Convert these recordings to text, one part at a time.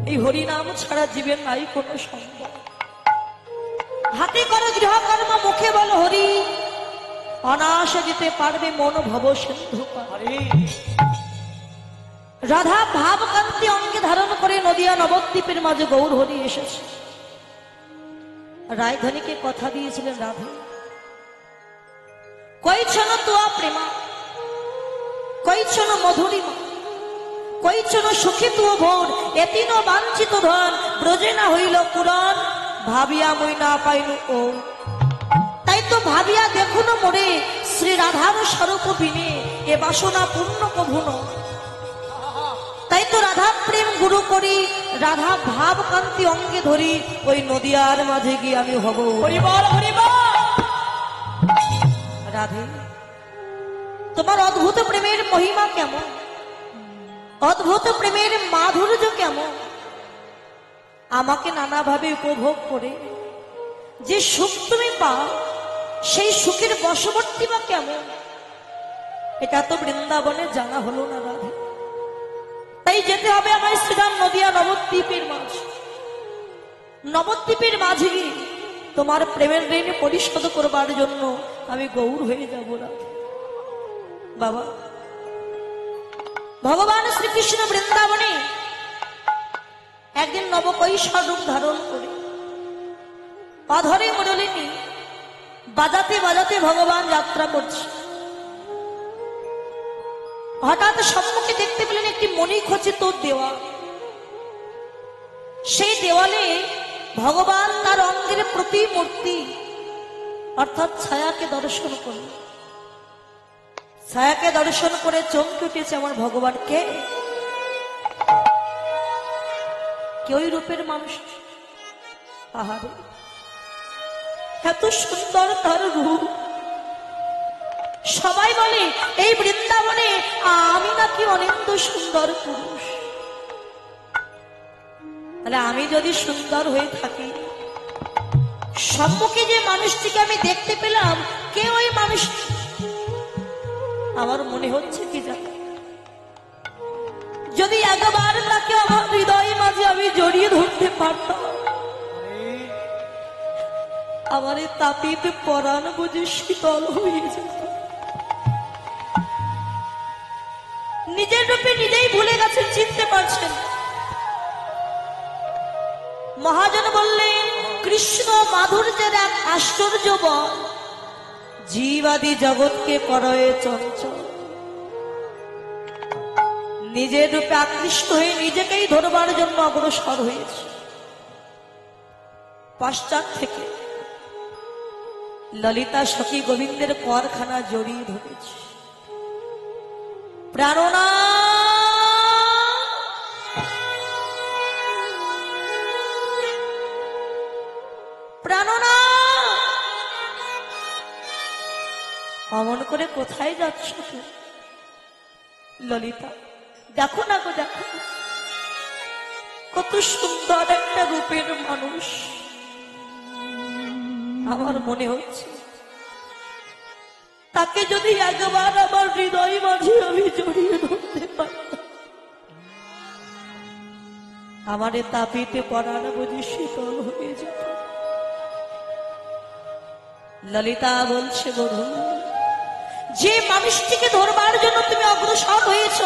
এই হরিনাম ছাড়া জীবের নাই কোনো সম্ভব। হাতে করো গৃহকর্ম, মুখে বলো হরি, অনায়াসে দিতে পারবে মন ভব সিন্ধু পার। রাধা ভাবকান্তি অঙ্গে ধারণ করে নদিয়া নবদ্বীপের মাঝে গৌর হরি এসেছে। রায়ধনীকে কথা দিয়েছিলেন, রাধে কইছন তোয়া প্রেমা, কইছন মধুরিমা, কইছন সুখী তুয় ভোর, এতিন বাঞ্ছিত ধন, ব্রজে না হইল পুরাণ, ভাবিয়া মই না পাইনু ও। তাই তো ভাবিয়া দেখুন মোরে, শ্রী রাধার স্বরূপ বিনে এ বাসনা পূর্ণ কভুন। তাই তো রাধা প্রেম গুরু করি, রাধা ভাব কান্তি অঙ্গে ধরি, ওই নদিয়ার মাঝে গিয়ে আমি হব হরিবল হরিবল। রাধে তোমার অদ্ভুত প্রেমের মহিমা কেমন, অদ্ভুত প্রেমের মাধুর্য কেমন, আমাকে নানাভাবে উপভোগ করে যে সুখ তুমি পাও, সেই সুখের বশবর্তী বা কেমন, এটা তো বৃন্দাবনে জানা হলো না রাধে। তাই যেতে হবে আমার শ্রীরাম নদিয়া নবদ্বীপের মাঝে। নবদ্বীপের মাঝে তোমার প্রেমের ঋণ পরিশোধ করবার জন্য আমি গৌর হয়ে যাব রাধে। বাবা, ভগবান শ্রীকৃষ্ণ বৃন্দাবনে একদিন নবকৈশোর রূপ ধারণ করে অধরে মুরলিনী বাজাতে বাজাতে ভগবান যাত্রা করছে। হঠাৎ সম্মুখে দেখতে পেলেন একটি মণিখচিত দেওয়াল। সেই দেওয়ালে ভগবান তার অঙ্গের প্রতিমূর্তি অর্থাৎ ছায়াকে দর্শন করলেন। ছায়াকে দর্শন করে চমকে উঠেছে, আমার ভগবানকে কেউ রূপের মানুষ, আহারে এত সুন্দর তার রূপ। সবাই বলে এই বৃন্দাবনে আমি নাকি অনেক সুন্দর পুরুষ। তাহলে আমি যদি সুন্দর হয়ে থাকি, সম্মুখে যে মানুষটিকে আমি দেখতে পেলাম, কে ওই মানুষ? আমার মনে হচ্ছে কি জানো, যদি একবার তাকে আমার হৃদয় মাঝে আমি জড়িয়ে ধরতে পারতাম, আমার এই তাপিত পরাণ বুঝে শীতল হয়ে যেত। নিজের রূপে নিজেই ভুলে গেছেন, চিনতে পারছেন। মহাজন বললেন, কৃষ্ণ মাধুর্যের এক আশ্চর্য বল, জীবাদি জগৎকে করয়ে চঞ্চল। নিজের রূপে আকৃষ্ট হয়ে নিজেকেই ধরবার জন্য অগ্রসর হয়েছে। পশ্চাৎ থেকে ললিতা সখী গোবিন্দের করখানা জড়িয়ে ধরেছে। প্রাণনা প্রাণনা, অমন করে কোথায় যাচ্ছ তুমি? ললিতা দেখো না গো, দেখো কত সুন্দর একটা রূপের মানুষ। আমার মনে হচ্ছে তাকে যদি একবার আমার হৃদয় মাঝে আমি জড়িয়ে ধরতে পারতাম, আমার তাপিতে পরাণ বুঝি শীতল হয়ে যেত। ললিতা বলছে, বধূ যে মানুষটিকে ধরবার জন্য তুমি অগ্রসর হয়েছ,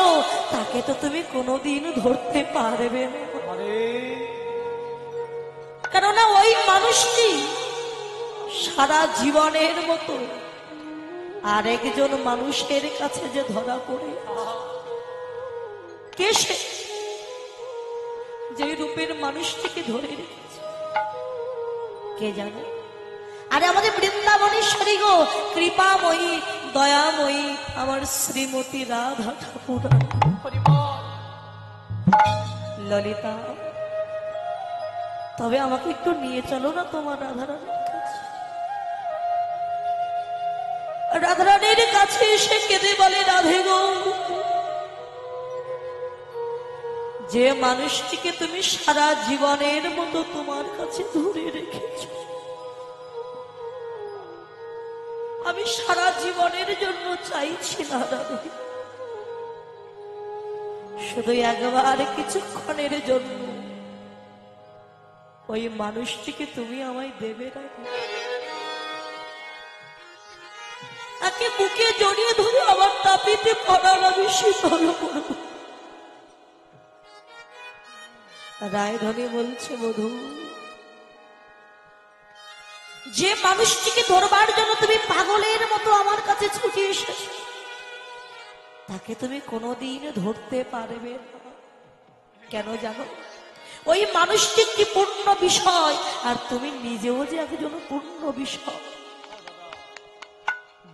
তাকে তো তুমি কোনোদিন ধরতে পারবে না। কেননা ওই মানুষটি সারা জীবনের মতো আরেকজন মানুষের কাছে যে ধরা পড়ে, কে সে? যে রূপের মানুষটিকে ধরে রেখেছে কে জানে? আরে আমাদের বৃন্দাবনেশ্বরী গো, কৃপাময়ী দয়াময়ী আমার শ্রীমতী রাধা ঠাকুর। ললিতা, তবে আমাকে একটু নিয়ে চলো না তোমার রাধারানীর কাছে। রাধারানীর কাছে এসে কেঁদে বলে, রাধে গো, যে মানুষটিকে তুমি সারা জীবনের মতো তোমার কাছে ধরে রেখেছ, আমি সারা জীবনের জন্য চাইছি না রাধে, শুধু একবার কিছুক্ষণের জন্য ওই মানুষটিকে তুমি আমায় দেবে না? তাকে বুকে জড়িয়ে ধরে আমার তাপিতে পড়ার আমি শীতল করব। রায়ধনী বলছে, বধূ, যে মানুষটিকে ধরবার জন্য তুমি পাগলের মতো আমার কাছে ছুটে এসেছ, তাকে তুমি কোনোদিন ধরতে পারবে না। কেন জানো? ওই মানুষটি একটি পূর্ণ বিষয়, আর তুমি নিজেও যে একজন পূর্ণ বিষয়।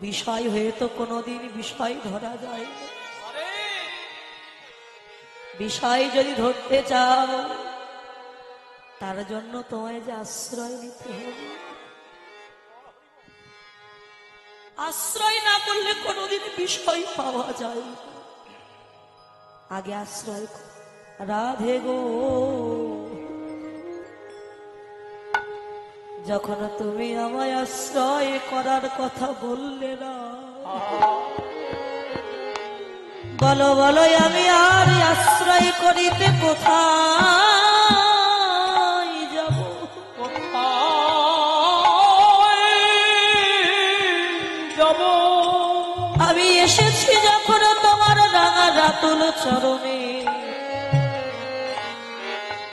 বিষয় হয়ে তো কোনোদিন বিষয় ধরা যায় না। বিষয় যদি ধরতে চাও, তার জন্য তোমায় যে আশ্রয় নিতে হবে। আশ্রয় না করলে কোনোদিন বিষয় পাওয়া যায় না। আগে আশ্রয় করো। রাধে গো, যখন তুমি আমায় আশ্রয় করার কথা বললে না, বলো বলো আমি আর আশ্রয় করিতে কোথায় যাব? যাব আমি এসেছি যখন তোমার রাঙা রাতুল চরণে,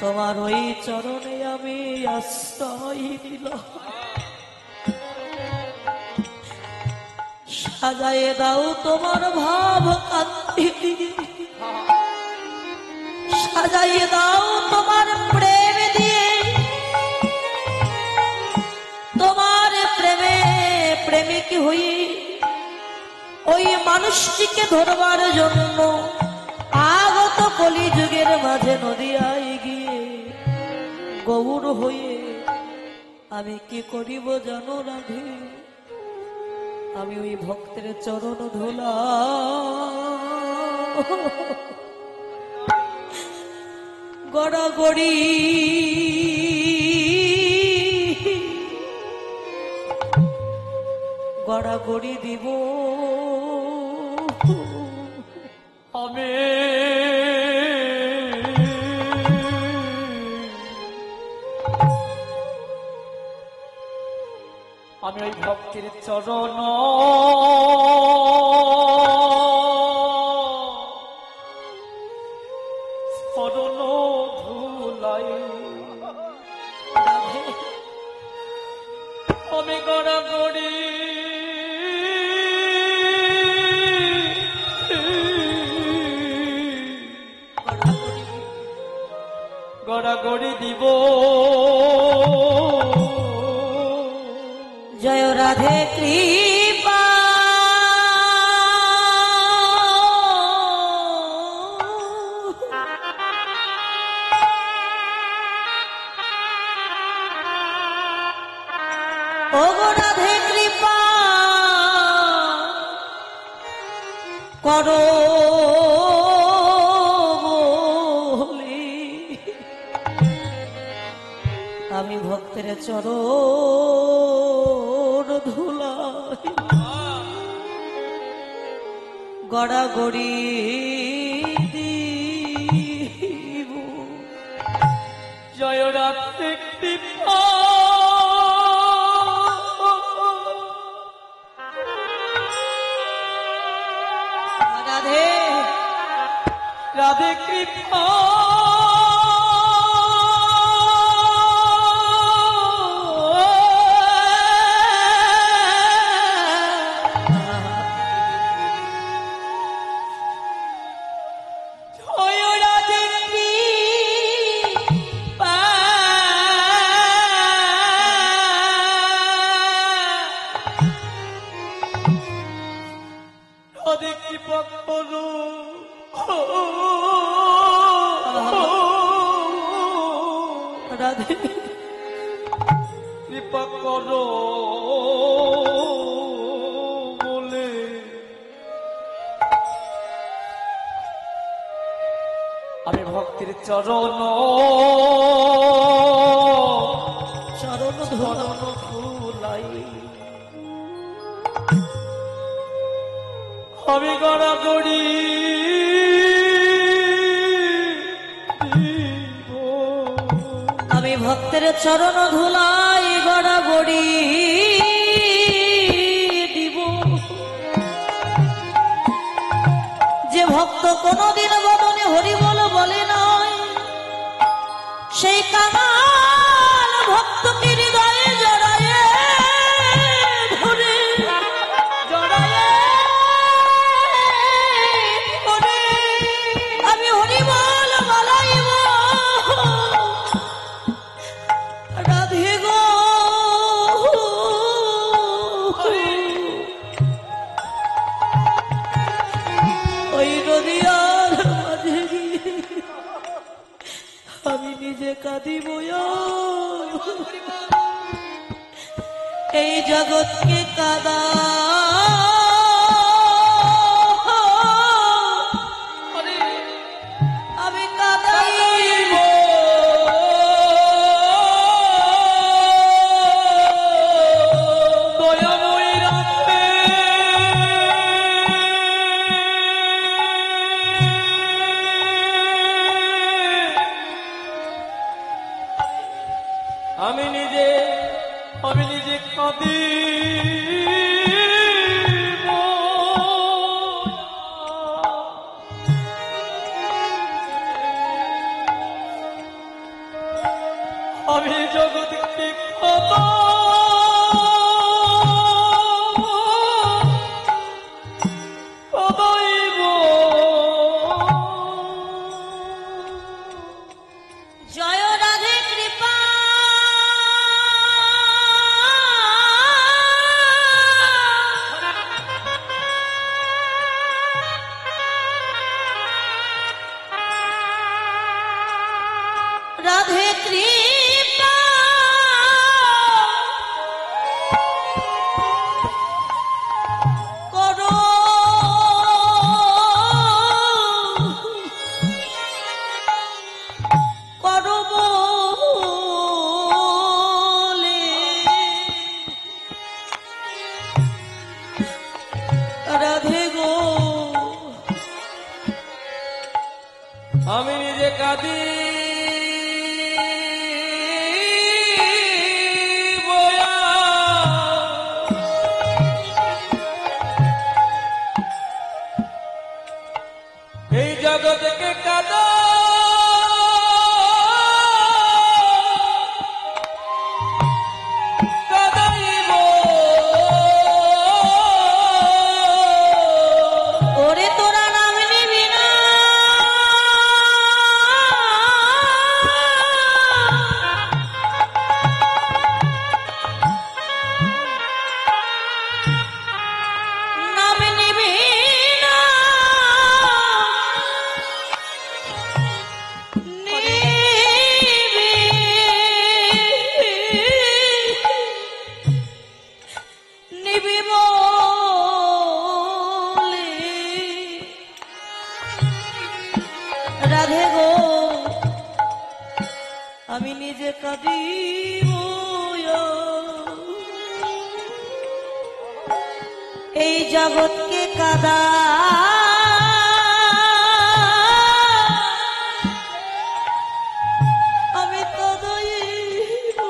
তোমার ওই চরণে আমি আশ্রয় নিলাম। সাজায়ে দাও তোমার ভাব কান্তি দিয়ে, সাজাইয়ে দাও তোমার প্রেম দিয়ে, তোমার প্রেমে প্রেমিক হই ওই মানুষটিকে ধরবার জন্য আগত কলিযুগের মাঝে নদিয়ায় গিয়ে গৌর হয়ে আমি কি করিব জানো রাধে? আমি ওই ভক্তের চরণ ধুলা গড়াগড়ি গড়াগড়ি দিব আমি। আমি ওই ভক্তির চরণ চরণ ধুলাই আমি গড়াগড়ি গড়াগড়ি দিব। জয় রাধে কৃপা ও গো রাধে কৃপা করো বলি আমি ভক্তের চরণ ধুলাই গড়াগড়ি দিব। জয় রাধে কৃপা রাধে রাধে কৃপা রাধে কৃপা করো বলে আমি ভক্তির চরণ চরণ ধরণ ফুলাই আমি গড়াগড়ি আমি ভক্তের চরণ ধুলাই গড়াগড়ি দিব। যে ভক্ত কোনদিন বদনে হরি বলে নাই, সেই কাঙাল ভক্তকে হৃদয়ে জড়ায়ে ধরে আমি হরি বলাইব রাধে গো। ওই নদিয়ার মাঝে গিয়ে আমি নিজে কাঁদিব, এই জগৎকে কাদা আমি কাদাইব। দয়াময়ী রাধে আমি নিজে কাঁদি আমি জগৎকে কাঁদাইব। জয় রাধে কৃপা রাধে কৃপা করো করো বলে রাধে গো। আমি নিজে কাঁদি এই জগৎকে কাঁদা কাঁদাইব। ওরে তোরা নাম নিবি না, নাম নিবি না, নিবি নিবি বলে রাধে গো। আমি নিজে কাঁদিব এই জগৎকে কাদা আমি কাঁদাইব।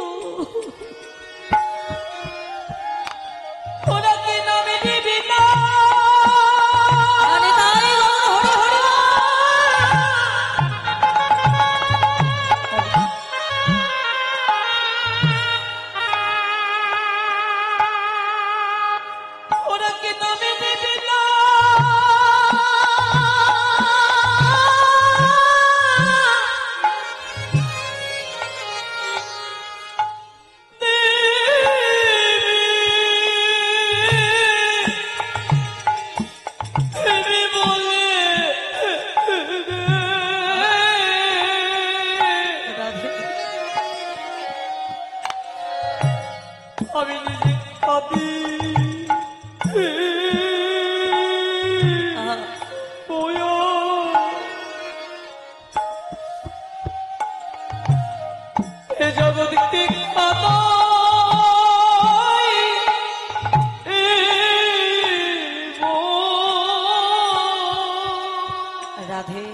ওরা কি নামে নিবি না আরে তাই গো, হরি হরি ওরা কি নামে নিবি না দেবী বলে রাধে আমি নিজে কাঁদি আহা, বয়া। এ জগৎকে কাঁদাইব। রাধে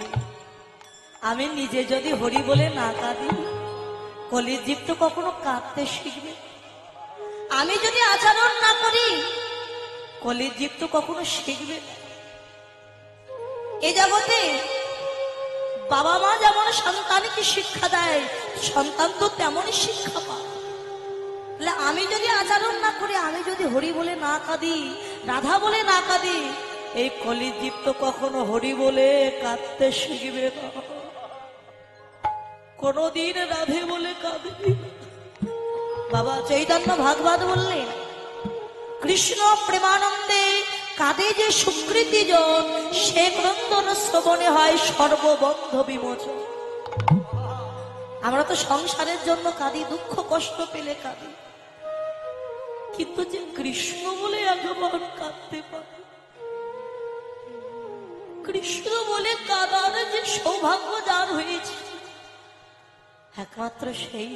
আমি নিজে যদি হরি বলে না কাঁদি, কলির জীব তো কখনো কাঁদতে শিখবে। আমি যদি আচরণ না করি কলির জীব তো কখনো শিখবে না। এ জগতে বাবা মা যেমন সন্তানকে শিক্ষা দেয়, সন্তান তো তেমনই শিক্ষা পায়। আমি যদি আচরণ না করি, আমি যদি হরি বলে না কাঁদি, রাধা বলে না কাঁদি, এই কলির জীব তো কখনো হরি বলে কাঁদতে শিখবে না, কোনদিন রাধে বলে কাঁদবে। বাবা চৈতন্য ভাগবত বললেন, কৃষ্ণ প্রেমানন্দে কাঁদে যে সুকৃতি জন, সে ক্রন্দন শ্রবণে হয় সর্ববন্ধ বিমোচন। আমরা তো সংসারের জন্য কাঁদি, দুঃখ কষ্ট পেলে কাঁদি, কিন্তু যে কৃষ্ণ বলে একবার কাঁদতে পারে, কৃষ্ণ বলে কাঁদার যে সৌভাগ্য যার হয়েছে একমাত্র সেই।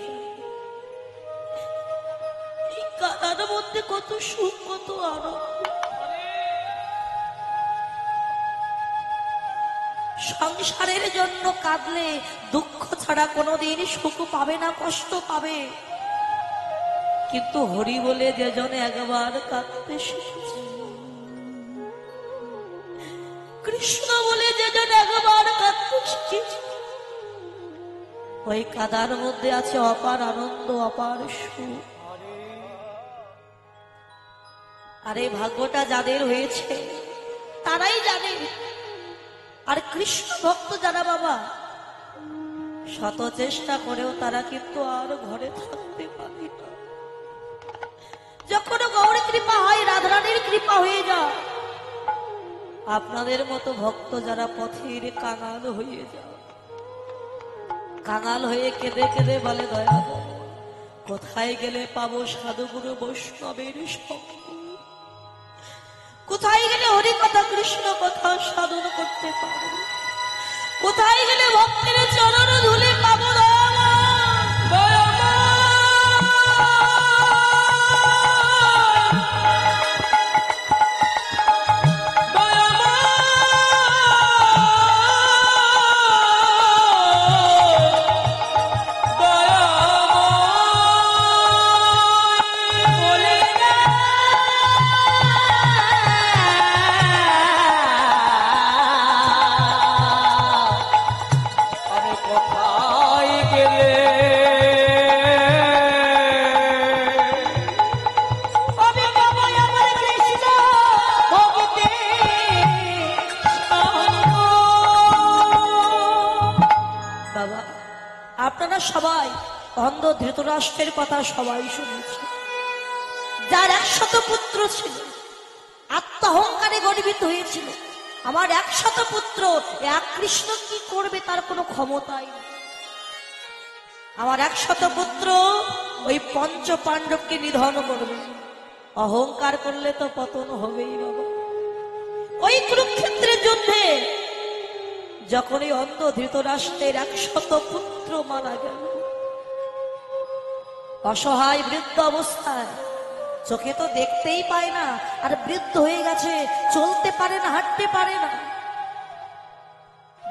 এই কাঁদার মধ্যে কত সুখ, কত আনন্দ। সংসারের জন্য কাঁদলে দুঃখ ছাড়া কোনোদিন সুখ পাবে না, কষ্ট পাবে। কিন্তু হরি বলে যেজন একবার কাঁদতে শিখেছে, কৃষ্ণ বলে যেজন একবার কাঁদতে শিখেছে, ওই কাঁদার মধ্যে আছে অপার আনন্দ, অপার সুখ। আর এই ভাগ্যটা যাদের হয়েছে তারাই জানে। আর কৃষ্ণ ভক্ত যারা বাবা, শত চেষ্টা করেও তারা কিন্তু আর ঘরে থাকতে পারে না। যখন গৌর কৃপা হয়, রাধারানীর কৃপা হয়ে যায়, আপনাদের মতো ভক্ত যারা পথের কাঙাল হয়ে যায়, কাঙাল হয়ে কেঁদে কেঁদে বলে, দয়া কোথায় গেলে পাবো সাধুগুরু বৈষ্ণবের সঙ্গ, কোথায় গেলে হরি কথা কৃষ্ণ কথা সাধন করতে পারবো, কোথায় গেলে ভক্তের চরণ ধুলে পাবো সবাই অন্ধ ধৃতরাষ্ট্রের কথা সবাই শুনেছে, যার 100 পুত্র ছিল, আত্মহংকারে গর্বিত হয়েছিল, আমার 100 পুত্র, এক কৃষ্ণ কি করবে তার কোনো ক্ষমতাই নেই। আমার 100 পুত্র ওই পঞ্চ পাণ্ডবকে নিধন করবে, অহংকার করলে তো পতন হবেই বাবা। ওই কুরুক্ষেত্রের যুদ্ধে যখন এই অন্ধ ধৃতরাষ্ট্রের 100 পুত্র মারা গেল, অসহায় বৃদ্ধ অবস্থায়, চোখে তো দেখতেই পায় না, আর বৃদ্ধ হয়ে গেছে, চলতে পারে না, হাঁটতে পারে না,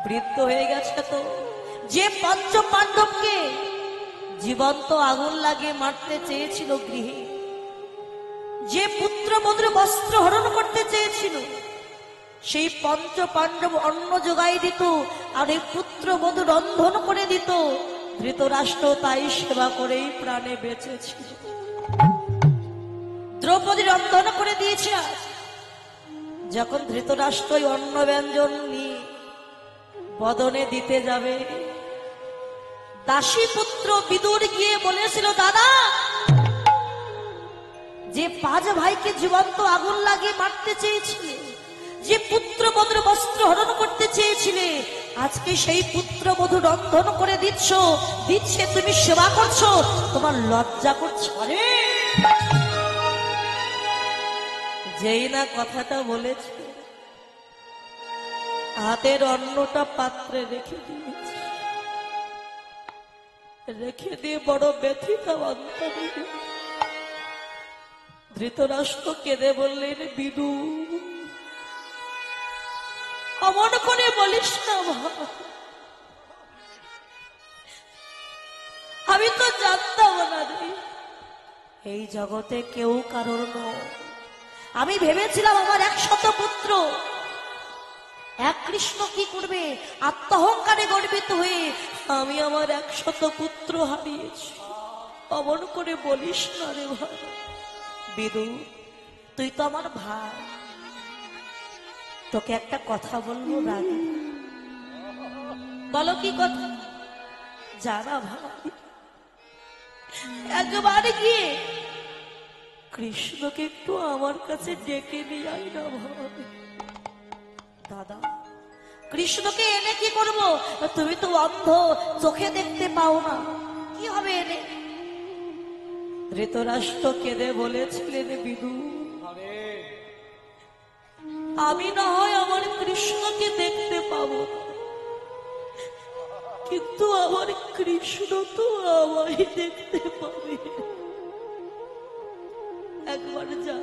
বৃদ্ধ হয়ে গেছে। তো যে পঞ্চ পাণ্ডবকে জীবন্ত আগুন লাগিয়ে মারতে চেয়েছিল গৃহে, যে পুত্র বধূর বস্ত্র হরণ করতে চেয়েছিল, সেই পঞ্চ পাণ্ডব অন্ন যোগাই দিত, আর এই পুত্র বধূ রন্ধন করে দিত। ধৃতরাষ্ট্র তাই সেবা করেই প্রাণে বেঁচেছিল। দ্রৌপদী রন্ধন করে দিয়েছে। যখন ধৃতরাষ্ট্র অন্ন ব্যঞ্জন নিয়ে বদনে দিতে যাবে, দাসী পুত্র বিদুর গিয়ে বলেছিল, দাদা, যে 5 ভাইকে জীবন্ত আগুন লাগিয়ে মারতে চেয়েছিলে, যে পুত্র বধূর বস্ত্র হরণ করতে চেয়েছিলে, আজকে সেই পুত্র বধূ রন্ধন করে দিচ্ছে, তুমি সেবা করছো, তোমার লজ্জা করছো? আরে যেই না কথাটা বলেছে, হাতের অন্নটা পাত্রে রেখে দিয়েছে, রেখে দিয়ে বড় ব্যথিত অন্তরে ধৃতরাষ্ট্র কেঁদে বললেন, বিদু, অমন করে বলিস না, আমি তো জানতাম না রে, এই জগতে কেউ কারোর নয়। আমি ভেবেছিলাম আমার 100 পুত্র, এক কৃষ্ণ কি করবে, আত্মহংকারে গর্বিত হয়ে আমি আমার 100 পুত্র হারিয়েছি। অমন করে বলিস না রে ভাই। বিদু, তুই তো আমার ভাই, তোকে একটা কথা বলবো রাগে? বলো কি কথা? যারা ভাই, একবার গিয়ে কৃষ্ণকে একটু আমার কাছে ডেকে নিয়ে আই না ভাই। দাদা, কৃষ্ণকে এনে কি করব? তুমি তো অন্ধ, চোখে দেখতে পাও না, কি হবে এনে? ধৃতরাষ্ট্র কেঁদে বলেছিলেন, বিদু আমি না হয় আমার কৃষ্ণকে দেখতে পাবো, কিন্তু আমার কৃষ্ণ তো আমায় দেখতে পাবে। একবার যা।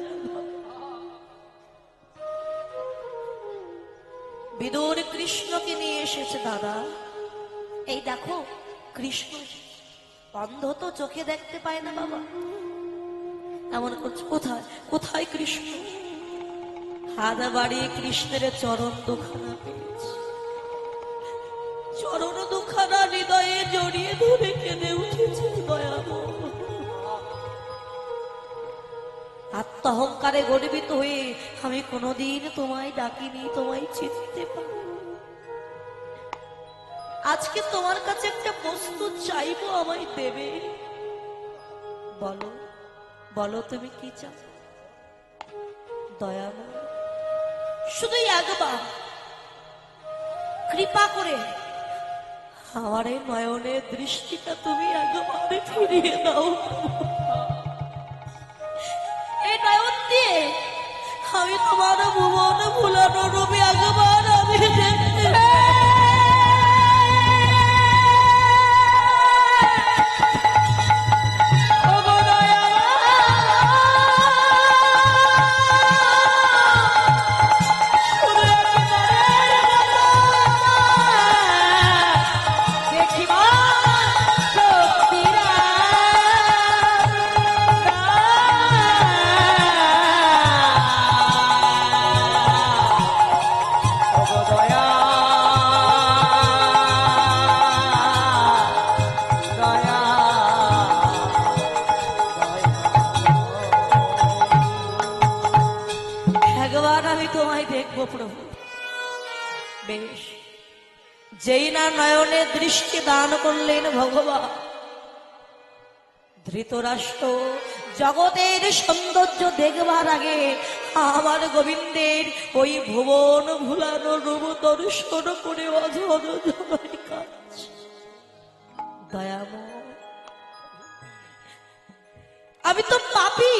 বিদুর কৃষ্ণকে নিয়ে এসেছে। দাদা, এই দেখো কৃষ্ণ, অন্ধ তো চোখে দেখতে পায় না বাবা, এমন করছে। কোথায় কোথায় কৃষ্ণ? হাত বাড়িয়ে কৃষ্ণের চরণ দুখানা পেয়েছে, চরণ দুখানা হৃদয়ে জড়িয়ে ধরে কেঁদে উঠেছে। দয়াময়, আত্মহংকারে গর্বিত হয়ে আমি কোনোদিন তোমায় ডাকিনি, তোমায় চিনতে পারি। আজকে তোমার কাছে একটা বস্তু চাইবো, আমায় দেবে? বলো বলো, তুমি কি চাও? দয়াময়, শুধু একবার কৃপা করে আমার এই নয়নের দৃষ্টিটা তুমি একবারে ফিরিয়ে দাও। এই নয়ন দিয়ে আমি তোমার ভুবন ভুলানো রূপে একবার আমি দেখতে যেই না নয়নে দৃষ্টি দান করলেন ভগবান, ধৃতরাষ্ট্র জগতের সৌন্দর্য দেখবার আগে আমার গোবিন্দের ওই ভুবন ভুলানো রূপ দর্শন করে অঝর ঝরে কাঁদছে। দয়াময়, আমি তো পাপী,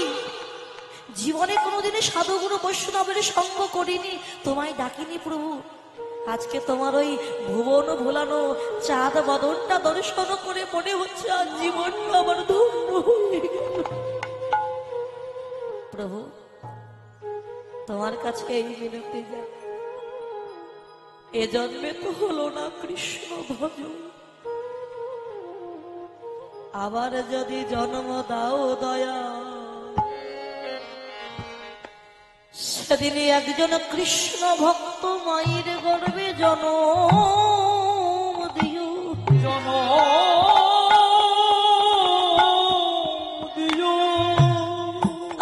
জীবনে কোনোদিনই সাধুগুরু বৈষ্ণবের সঙ্গ করিনি, তোমায় ডাকিনি প্রভু। আজকে তোমার ওই ভুবন ভুলানো চাঁদ বদনটা দর্শন করে মনে হচ্ছে আজ জীবনটা আমার ধন্য হয়ে গেল। প্রভু, তোমার কাছে এই মিনতি যা, এ জন্মে তো হলো না কৃষ্ণ ভজন, আবার যদি জন্ম দাও দয়া, সেদিনই একজন কৃষ্ণ ভক্ত মায়ের গর্ভে জন্ম দিও।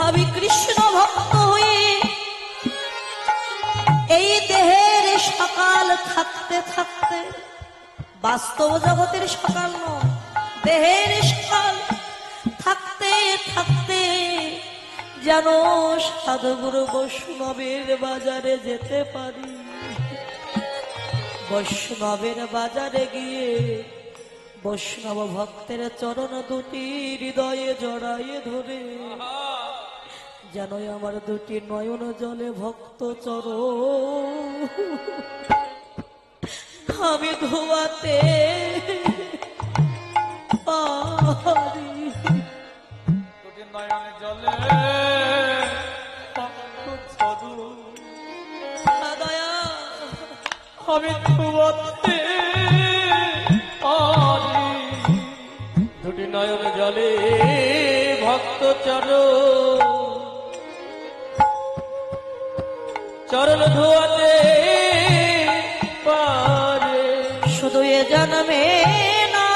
আমি কৃষ্ণ ভক্ত হয়ে এই দেহের সকাল থাকতে থাকতে, বাস্তব জগতের সকাল নয়, দেহের সকাল থাকতে থাকতে যেন সাধুগুরু বৈষ্ণবের বাজারে যেতে পারি। বৈষ্ণবের বাজারে গিয়ে বৈষ্ণব ভক্তের চরণ দুটি হৃদয়ে জড়াইয়ে ধরে যেন আমার দুটি নয়ন জলে ভক্ত চরণ আমি ধোয়াতে পারি। দুটি নয়ন জলে দয়া আমি ধোয়াতে পারি। দুটি দুটি নয়ন জলে ভক্ত চরণ ধোয়াতে পারে। শুধু এ জন্মে না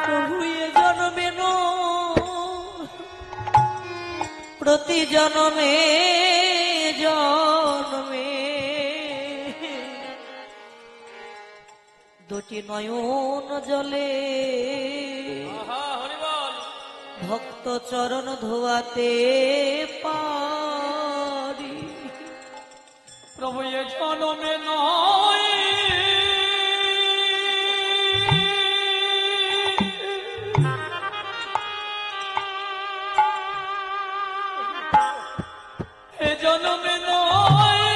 প্রভু এ জন্মে না প্রতি জন্মে জন্মে দুটি নয়ন জলে ভক্ত চরণ ধোয়াতে পারি। প্রভু এ জন্মে নয় এ জন্মে নয়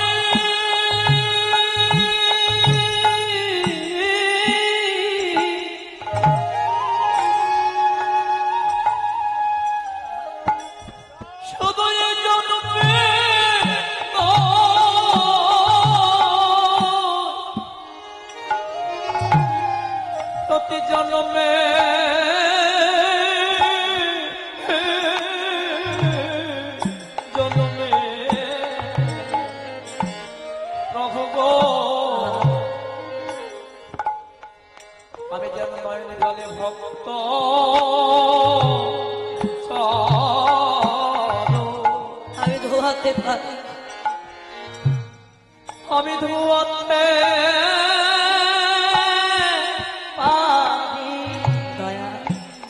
শুধু এ জন্মে প্রতি জন্মে জন্মে প্রভু গো আমি যেন নয়ন জলে ভক্ত আমি ধোয়াতে পারি, আমি ধোয়াতে পারি। দয়া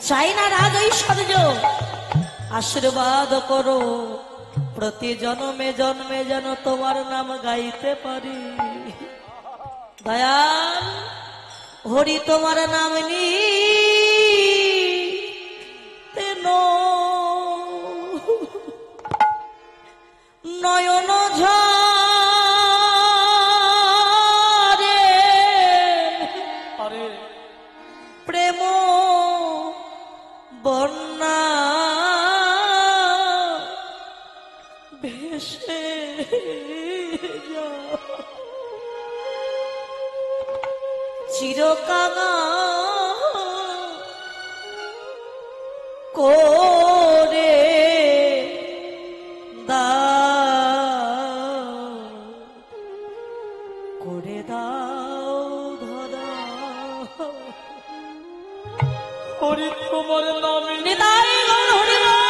চাই না রাগ ঐশ্বর্য, আশীর্বাদ করো প্রতি জন্মে জন্মে যেন তোমার নাম গাইতে পারি। দয়াল হরি তোমার নাম নিতে নয়ন ঝরে আরে প্রেম বন্যা ভেসে যায় চিরকাঙা করে দাও করে দাও ধরা হরি তোমার নামে নিতাই গৌর হরি বল।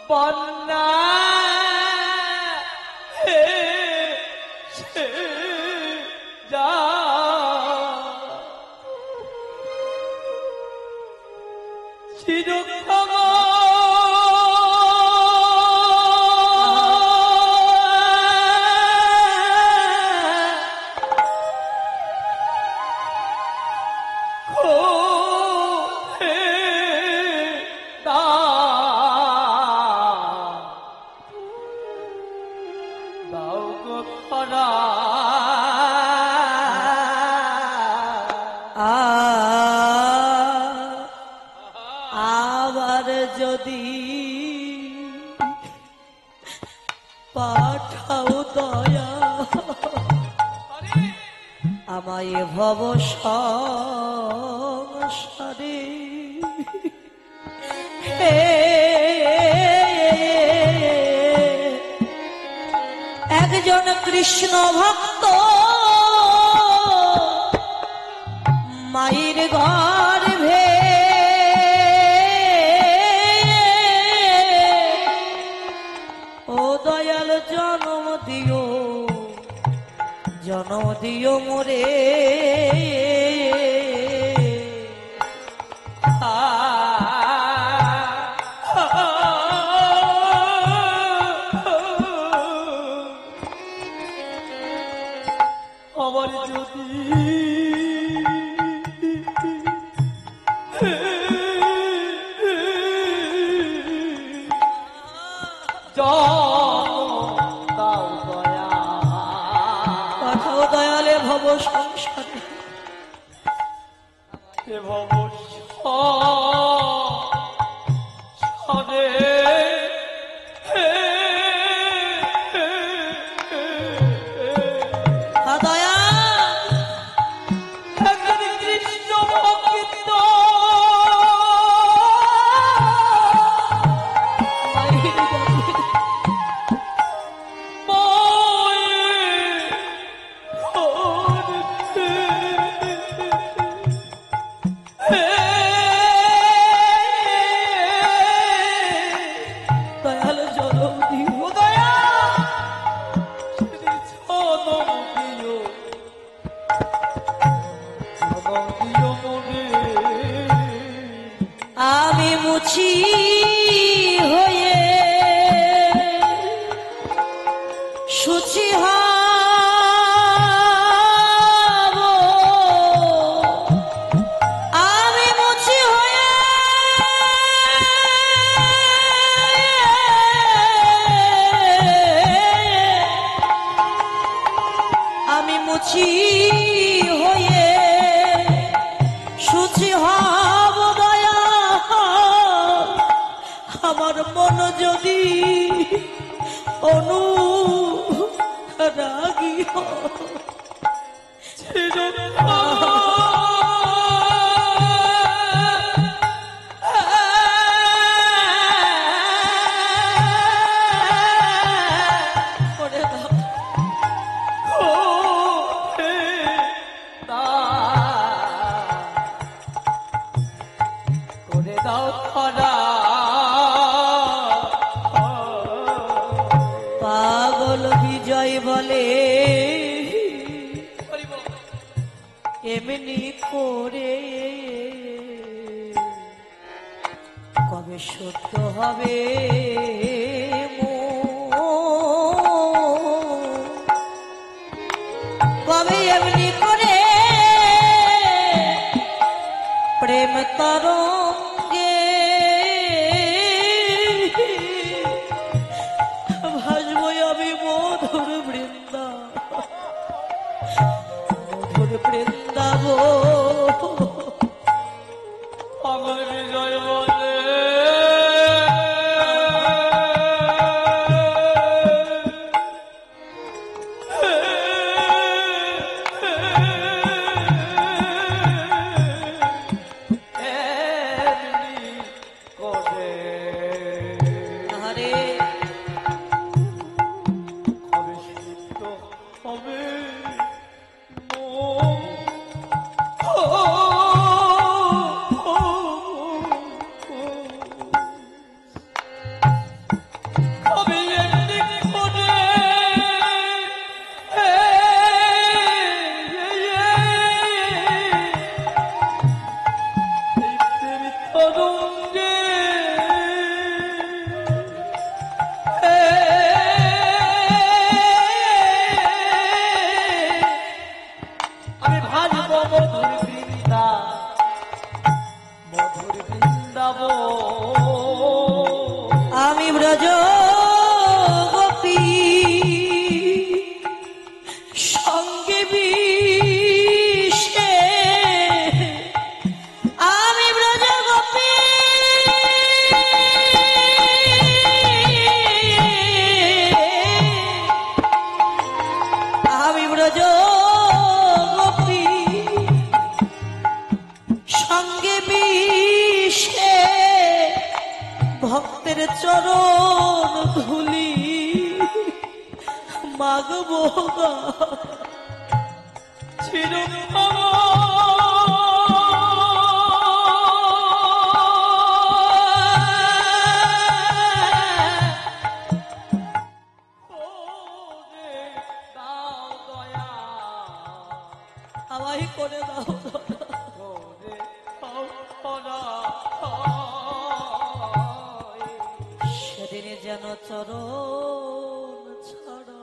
বন্যা যা চিরক্ষম আবার যদি পাঠাও দয়া আমায় ভব সংসারে একজন কৃষ্ণ ভক্ত মায়ের গর্ভে ও দয়াল জন্ম দিও মোরে আমার যদি দাও দয়া পাঠাও দয়ালে ভব সংসারে হে ভবসানে দয়া একজন কৃষ্ণ ভক্ত দয়ালে জনম দিও আমি মুছি হয়ে সুচি হব আমি মুছি হয়ে আমি মুছি হয়ে সুচি হব দয়া আমার মন যদি অনুরাগী করে দাও করে দাও খরা পাগল বিজয় বলে এমনি করে কবে সত্য হবে কবে এমনি করে প্রেম তরঙ্গে ভাসবো আমি মধুর বৃন্দা মধুর বৃন্দাবো পাগল বিজয় বলে আরে হবে সিদ্ধ হবে মন। হবে একদিন করে এই প্রেম তরঙ্গে আমি ভাজব মধুর বৃন্দা মধুর বৃন্দাব আমি ব্রজ গোপী সঙ্গে বিষে আমি ব্রজ গোপী আমি ব্রজ গোপী সঙ্গে বিষে ভক্তের চরণ ধুলি মাগবো গা। চিরন্তন দাও দয়া আমায় করে দাও করে দাও খরা সেদিনে যেন চরণ ছাড়া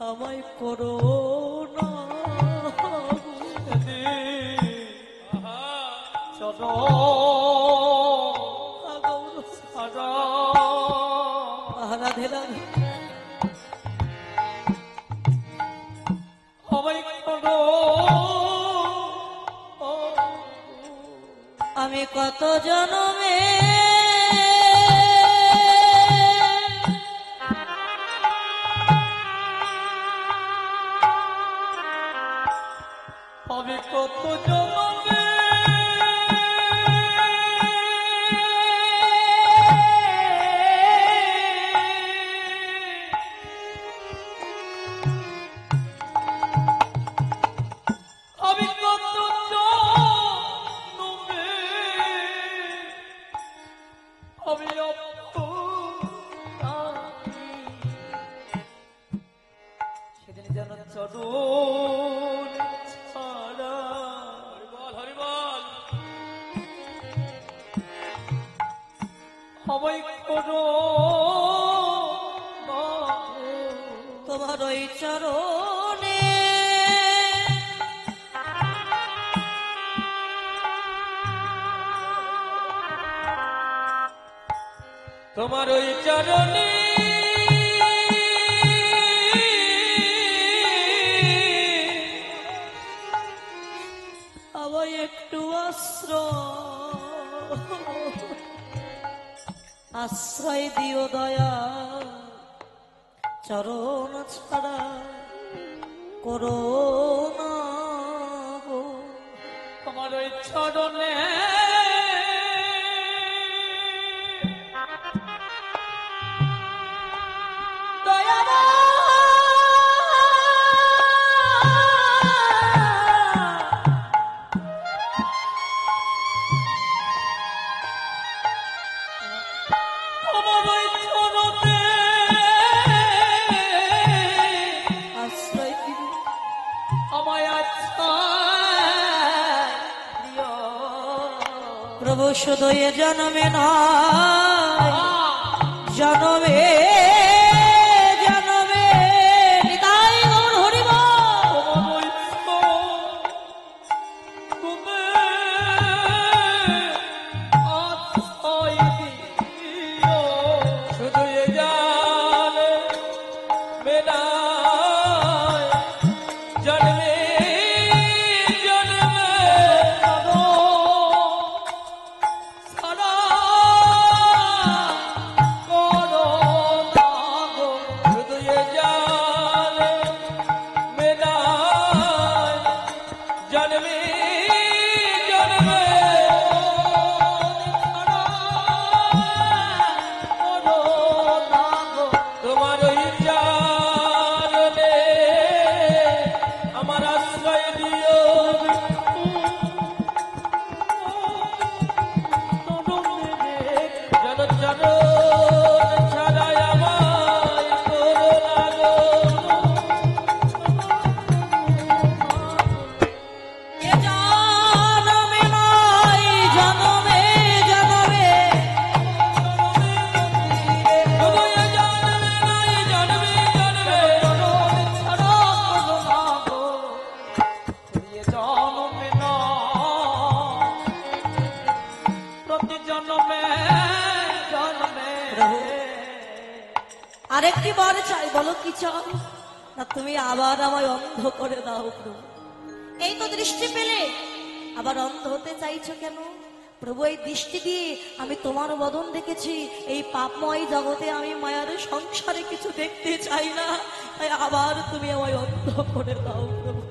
আমায় করো না চলো রাধে রাধে আমায় করো আমি কত জনমে আমি কত জমাবে আমি কত জমাবে আমি সেদিন যেন চরণ ছাড়া হরিবল আমায় করো তোমার ওই চরণে তোমার ওই চরণে আমায় একটু আশ্রয় দিও দয়া চরণ ছাড়া করো না গো। তোমার ওই চরণে আশ্রয় দিও আমায় প্রভু শুধু এ জন্মে নয় জন্মে জন্মে নিতাই গৌর হরিব শুধু এ জান মেরা জন্মে জন্মে সারা করো না গো শুধু এ জান মেরা জন্মে জন্মে তোমার ওই চরণে আমার আশ্রয় দিও যেন চরণ ছাড়াই আমায় করো না গো। এ জন্মে নয় জন্মে জন্মে শুধু এ জন্মে নয় জন্মে জন্মে ছাড়া করো না গো। এ জন্মে নয় প্রতি জন্মে জন্মে আরেকটি বার চাই বলো কি চাও না তুমি আবার আমায় অন্ধ করে দাও প্রভু এই তো দৃষ্টি পেলে আবার অন্ধ হতে চাইছো কেন প্রভু এই দৃষ্টি দিয়ে আমি তোমার বদন দেখেছি এই পাপময় জগতে আমি মায়ার সংসারে কিছু দেখতে চাই না তাই আবার তুমি আমায় অন্ধ করে দাও প্রভু